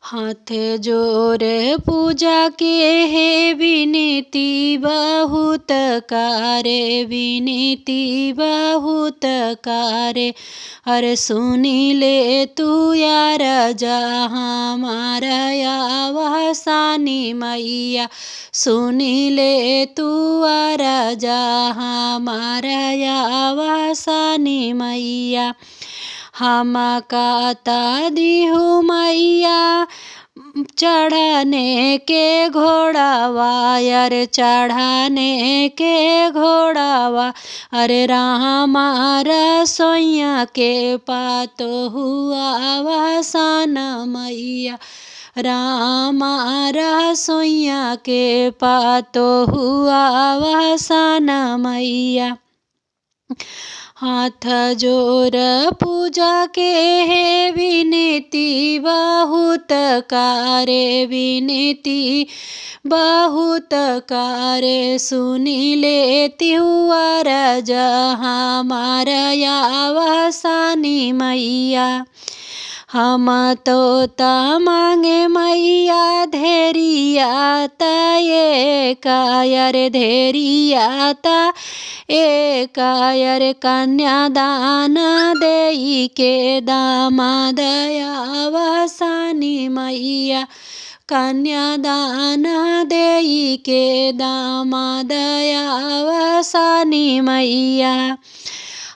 हाथ जोड़ पूजा के हे विनती बहुत करे, विनती बहुत करे। अरे सुनी ले तू यार जहाँ हमारा आवासानी मैया, सुनी ले तू यार जहाँ हमारा आवासानी मैया। हम काता दिहु मैया चढ़ाने के घोड़ावा, अरे चढ़ाने के घोड़ावा। अरे रामा रसोइया के पातो हुआ आवासन मैया, रामा रसोइया के पातो हुआ आवासन मैया। हाथ जोड़ पूजा के हे विनती बहुत करे, विनती बहुत करे। सुनी ले त्योहार जहाँ हमारा आवासानी मैया। हम तो मांगे मैया धेरिया ये कायर, धेरिया एक अरे कन्यादान देई के दामाद आवासानी मैया, कन्यादान देई के दामाद आवासानी मैया।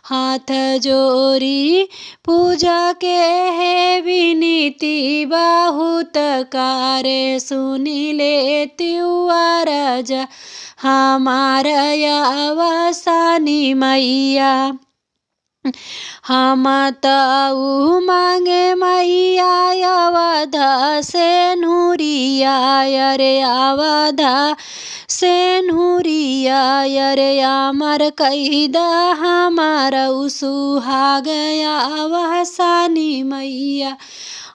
हाथ जोड़ी पूजा के हे विनती बहुत करे, सुनी ले त्योहार हमारा आवासानी मैया। हम तऊ मांगे मैया अवध से नूरिया, अरे अवध से नूरिया। अरे अमर कैदा हमारा सुहाग आवासानी मैया,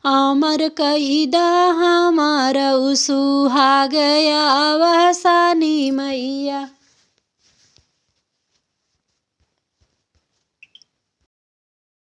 अमर कैदा हमारा सुहाग आवासानी मैया।